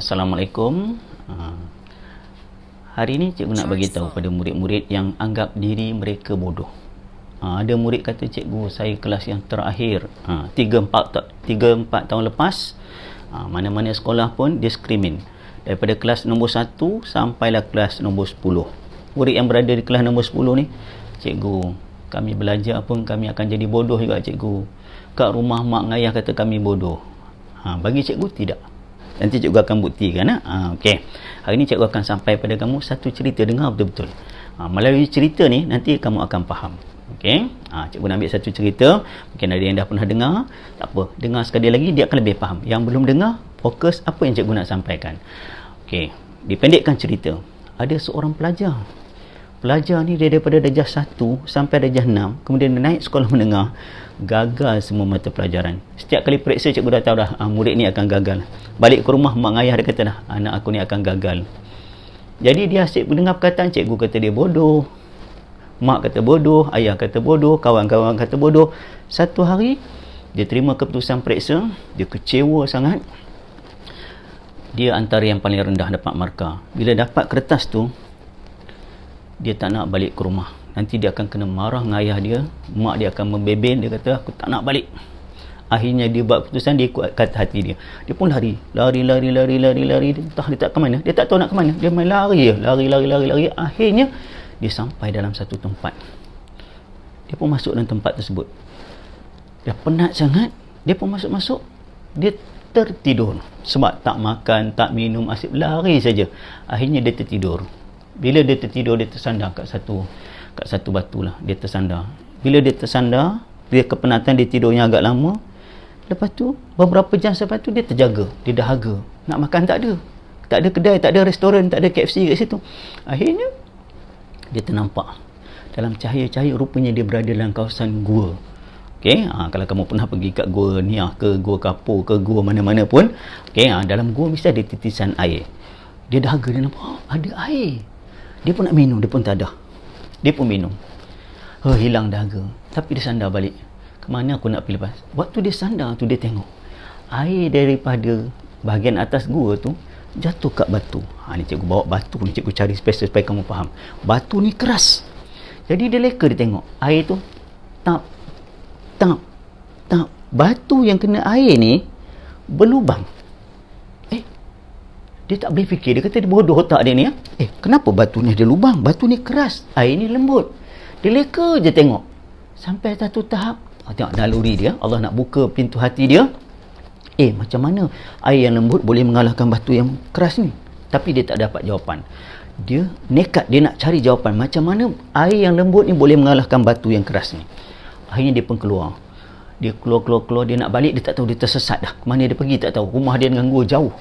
Assalamualaikum. Hari ini cikgu nak bagi tahu pada murid-murid yang anggap diri mereka bodoh. Ada murid kata, cikgu saya kelas yang terakhir, 3-4 tahun lepas, mana-mana sekolah pun diskrimin. Daripada kelas nombor 1 sampailah kelas nombor 10. Murid yang berada di kelas nombor 10 ni, cikgu, kami belajar pun kami akan jadi bodoh juga cikgu. Kat rumah mak dan ayah kata kami bodoh. Bagi cikgu tidak. Nanti cikgu akan buktikan. Okey. Hari ini cikgu akan sampai pada kamu satu cerita, dengar betul-betul. Melalui cerita ni nanti kamu akan faham. Okey. Cikgu nak ambil satu cerita. Mungkin ada yang dah pernah dengar. Tak apa. Dengar sekali lagi dia akan lebih faham. Yang belum dengar, fokus apa yang cikgu nak sampaikan. Okey. Dipendekkan cerita. Ada seorang pelajar. Pelajar ni dia daripada darjah 1 sampai darjah 6, kemudian dia naik sekolah menengah, gagal semua mata pelajaran. Setiap kali periksa cikgu dah tahu dah, murid ni akan gagal. Balik ke rumah mak ayah dia kata dah, anak aku ni akan gagal. Jadi dia asyik mendengar perkataan cikgu kata dia bodoh, mak kata bodoh, ayah kata bodoh, kawan-kawan kata bodoh. Satu hari dia terima keputusan periksa, dia kecewa sangat. Dia antara yang paling rendah dapat markah. Bila dapat kertas tu, dia tak nak balik ke rumah. Nanti dia akan kena marah dengan ayah dia. Mak dia akan membebel. Dia kata, aku tak nak balik. Akhirnya dia buat keputusan, dia ikut kata hati dia. Dia pun lari. Lari. Entah dia tak ke mana. Dia tak tahu nak ke mana. Dia main lari. Lari. Akhirnya, dia sampai dalam satu tempat. Dia pun masuk dalam tempat tersebut. Dia penat sangat. Dia pun masuk-masuk. Dia tertidur. Sebab tak makan, tak minum, asyik lari saja. Akhirnya dia tertidur. Bila dia tertidur, dia tersandar kat satu batu lah. Dia tersandar. Bila dia tersandar, dia kepenatan, dia tidurnya agak lama. Lepas tu, beberapa jam selepas tu, dia terjaga. Dia dahaga. Nak makan tak ada. Tak ada kedai, tak ada restoran, tak ada KFC kat situ. Akhirnya, dia ternampak. Dalam cahaya-cahaya, rupanya dia berada dalam kawasan gua. Okay? Kalau kamu pernah pergi kat gua Niah ke, gua Kapur ke, gua mana-mana pun, okay? Dalam gua mesti ada titisan air. Dia dahaga, dia nampak, ada air. Dia pun nak minum, dia pun tak ada. Dia pun minum. Hilang dahaga. Tapi dia sandar balik. Kemana aku nak pergi lepas? Waktu dia sandar tu, dia tengok air daripada bahagian atas gua tu jatuh kat batu. Ni cikgu bawa batu ni, cikgu cari special supaya kamu faham. Batu ni keras. Jadi dia leka, dia tengok air tu tap. Batu yang kena air ni berlubang. Dia tak boleh fikir. Dia kata dia bodoh otak dia ni. Kenapa batu ni ada lubang? Batu ni keras, air ni lembut. Dia leka je tengok. Sampai satu tahap, tengok naluri dia, Allah nak buka pintu hati dia. Macam mana air yang lembut boleh mengalahkan batu yang keras ni? Tapi dia tak dapat jawapan. Dia nekat, dia nak cari jawapan. Macam mana air yang lembut ni boleh mengalahkan batu yang keras ni? Akhirnya dia pun keluar. Dia keluar. Dia nak balik, dia tak tahu, dia tersesat dah. Kemana dia pergi tak tahu. Rumah dia dengan gua jauh.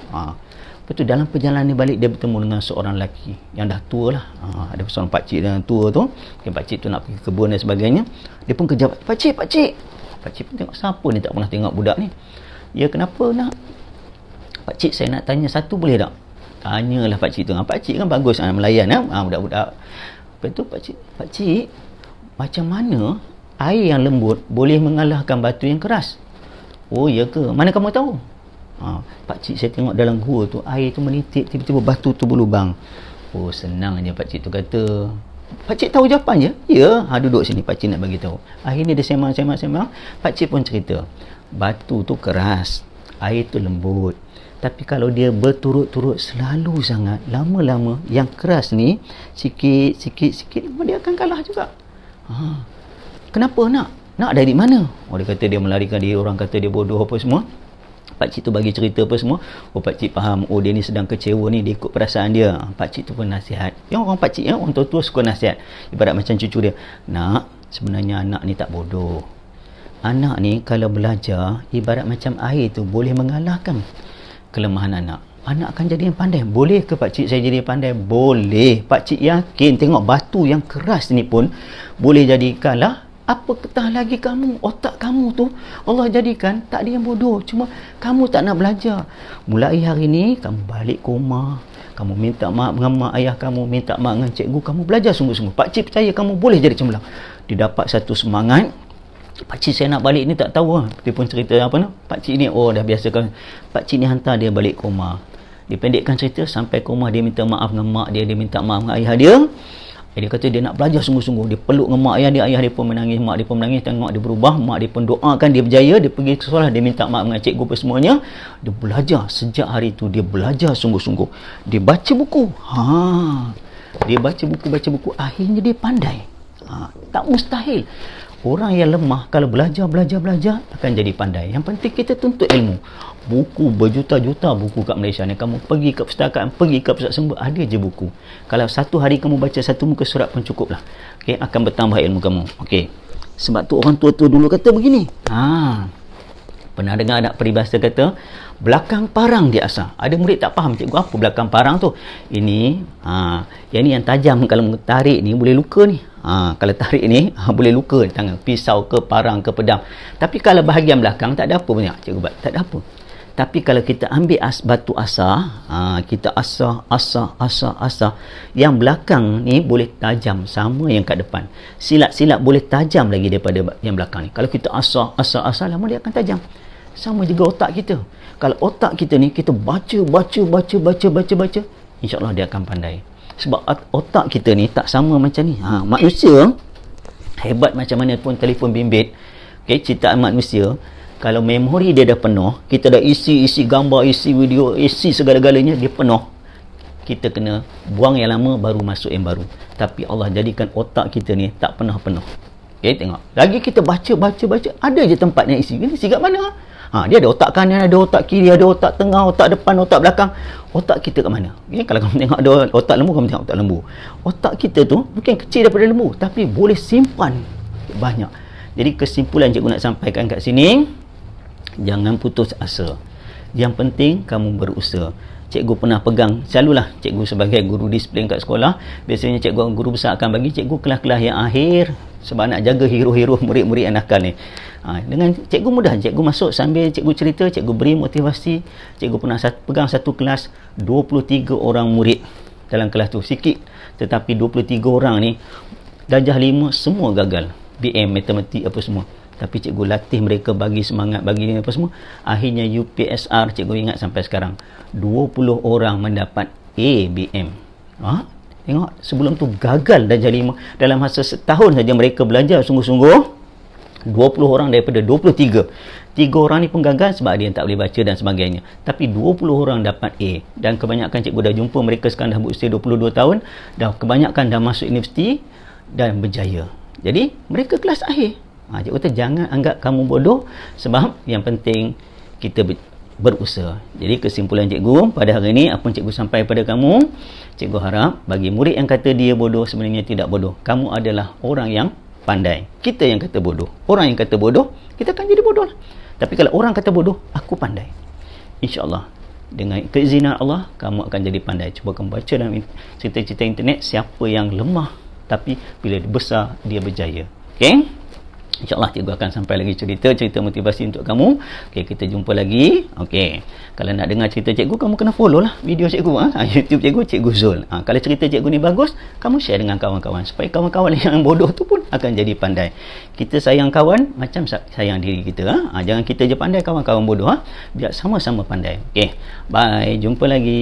Lepas tu dalam perjalanan balik, dia bertemu dengan seorang lelaki yang dah tua lah. Ada seorang pakcik yang tua tu. Mungkin pakcik tu nak pergi kebun dan sebagainya. Dia pun kejar, pakcik. Pakcik pun tengok, siapa ni tak pernah tengok budak ni. Ya, kenapa nak? Pakcik, saya nak tanya satu boleh tak? Tanyalah pakcik tu. Pakcik kan bagus melayan budak-budak. Lepas tu pakcik, macam mana air yang lembut boleh mengalahkan batu yang keras? Oh, ya ke? Mana kamu tahu? Pakcik, saya tengok dalam gua tu air tu menitik, tiba-tiba batu tu berlubang. Oh, senang je pakcik tu kata. Pakcik tahu jawapan je? Ya. Duduk sini, pakcik nak bagi tahu. Akhirnya dia sembang. Pakcik pun cerita, batu tu keras, air tu lembut. Tapi kalau dia berturut-turut selalu sangat, lama-lama yang keras ni sikit dia akan kalah juga. Kenapa nak dari mana? Dia kata dia melarikan diri, orang kata dia bodoh apa semua. Pakcik tu bagi cerita apa semua. Pakcik faham. Dia ni sedang kecewa ni, dia ikut perasaan dia. Pakcik tu pun nasihat. Orang pakcik, orang tua-tua suka nasihat. Ibarat macam cucu dia. Nak, sebenarnya anak ni tak bodoh. Anak ni kalau belajar, ibarat macam air tu boleh mengalahkan kelemahan anak. Anak akan jadi yang pandai. Boleh ke pakcik saya jadi yang pandai? Boleh. Pakcik yakin, tengok batu yang keras ni pun boleh jadi kalah. Apa ketah lagi kamu, otak kamu tu Allah jadikan tak ada yang bodoh, cuma kamu tak nak belajar. Mulai hari ni kamu balik ke rumah, kamu minta maaf dengan mak ayah kamu, minta maaf dengan cikgu, kamu belajar sungguh-sungguh. Pakcik percaya kamu boleh jadi cemerlang. Dia dapat satu semangat. Pakcik saya nak balik ni tak tahu Dia pun cerita pakcik ni dah biasa kan. Pakcik ni hantar dia balik ke rumah. Dipendekkan cerita, sampai ke rumah dia minta maaf dengan mak dia, dia minta maaf dengan ayah dia. Dia kata dia nak belajar sungguh-sungguh. Dia peluk dengan mak ayah dia pun menangis, mak dia pun menangis. Tengok dia berubah, mak dia pun doakan dia berjaya. Dia pergi ke sekolah, dia minta maaf dengan cikgu apa semuanya. Dia belajar. Sejak hari itu dia belajar sungguh-sungguh. Dia baca buku. Dia baca buku, akhirnya dia pandai. Tak mustahil. Orang yang lemah kalau belajar akan jadi pandai. Yang penting kita tuntut ilmu. Buku berjuta-juta buku kat Malaysia ni. Kamu pergi ke perpustakaan, pergi ke pusat sumber, ada je buku. Kalau satu hari kamu baca satu muka surat pun cukup lah. Okay, akan bertambah ilmu kamu. Okay. Sebab tu orang tua-tua dulu kata begini. Pernah dengar anak peribahasa kata, belakang parang diasah. Ada murid tak faham, cikgu apa belakang parang tu? Ini, yang ni yang tajam, kalau tarik ni boleh luka ni. Kalau tarik ni boleh luka tangan, pisau ke parang ke pedang. Tapi kalau bahagian belakang tak ada apa banyak, cikgu, tak ada apa. Tapi kalau kita ambil batu asah, kita asah, yang belakang ni boleh tajam sama yang kat depan. Silat-silat boleh tajam lagi daripada yang belakang ni. Kalau kita asah, lama dia akan tajam. Sama juga otak kita. Kalau otak kita ni kita baca, insya-Allah dia akan pandai. Sebab otak kita ni tak sama macam ni. Manusia hebat macam mana pun telefon bimbit, ciptaan manusia, kalau memori dia dah penuh, kita dah isi gambar, isi video, isi segala-galanya, dia penuh. Kita kena buang yang lama, baru masuk yang baru. Tapi Allah jadikan otak kita ni tak pernah penuh. Tengok. Lagi kita baca, ada je tempat yang isi. Ini isi kat mana? Dia ada otak kanan, ada otak kiri, ada otak tengah, otak depan, otak belakang. Otak kita kat mana? Kalau kamu tengok ada otak lembu, kamu tengok otak lembu. Otak kita tu bukan kecil daripada lembu, tapi boleh simpan banyak. Jadi kesimpulan cikgu nak sampaikan kat sini, jangan putus asa. Yang penting kamu berusaha. Cikgu pernah pegang, selalulah cikgu sebagai guru disiplin kat sekolah, biasanya cikgu guru besar akan bagi cikgu kelas-kelas yang akhir, sebab nak jaga hero-hero murid-murid yang nakal ni. Dengan cikgu mudah, cikgu masuk sambil cikgu cerita, cikgu beri motivasi. Cikgu pernah pegang satu kelas 23 orang murid dalam kelas tu, sikit, tetapi 23 orang ni darjah 5 semua gagal, BM, matematik apa semua. Tapi cikgu latih mereka, bagi semangat, bagi apa semua. Akhirnya UPSR, cikgu ingat sampai sekarang, 20 orang mendapat ABM. Tengok, sebelum tu gagal darjah 5. Dalam masa setahun saja mereka belajar sungguh-sungguh. 20 orang daripada 23. 3 orang ni pun gagal sebab dia tak boleh baca dan sebagainya. Tapi 20 orang dapat A. Dan kebanyakan cikgu dah jumpa mereka sekarang dah berusia 22 tahun. Dah kebanyakan dah masuk universiti dan berjaya. Jadi mereka kelas akhir. Cikgu kata jangan anggap kamu bodoh, sebab yang penting kita berusaha. Jadi kesimpulan cikgu pada hari ini, apa yang cikgu sampai pada kamu, cikgu harap bagi murid yang kata dia bodoh, sebenarnya tidak bodoh. Kamu adalah orang yang pandai. Kita yang kata bodoh. Orang yang kata bodoh, kita akan jadi bodoh lah. Tapi kalau orang kata bodoh, aku pandai, insya-Allah dengan keizinan Allah kamu akan jadi pandai. Cuba kamu baca dalam cerita-cerita internet, siapa yang lemah tapi bila besar dia berjaya. Okey, InsyaAllah cikgu akan sampai lagi cerita motivasi untuk kamu. Okey, kita jumpa lagi. Okey, kalau nak dengar cerita cikgu, kamu kena follow lah video cikgu, YouTube cikgu, Cikgu Zul. Kalau cerita cikgu ni bagus, kamu share dengan kawan-kawan, supaya kawan-kawan yang bodoh tu pun akan jadi pandai. Kita sayang kawan macam sayang diri kita. Jangan kita je pandai, kawan-kawan bodoh. Biar sama-sama pandai. Okey, bye, jumpa lagi.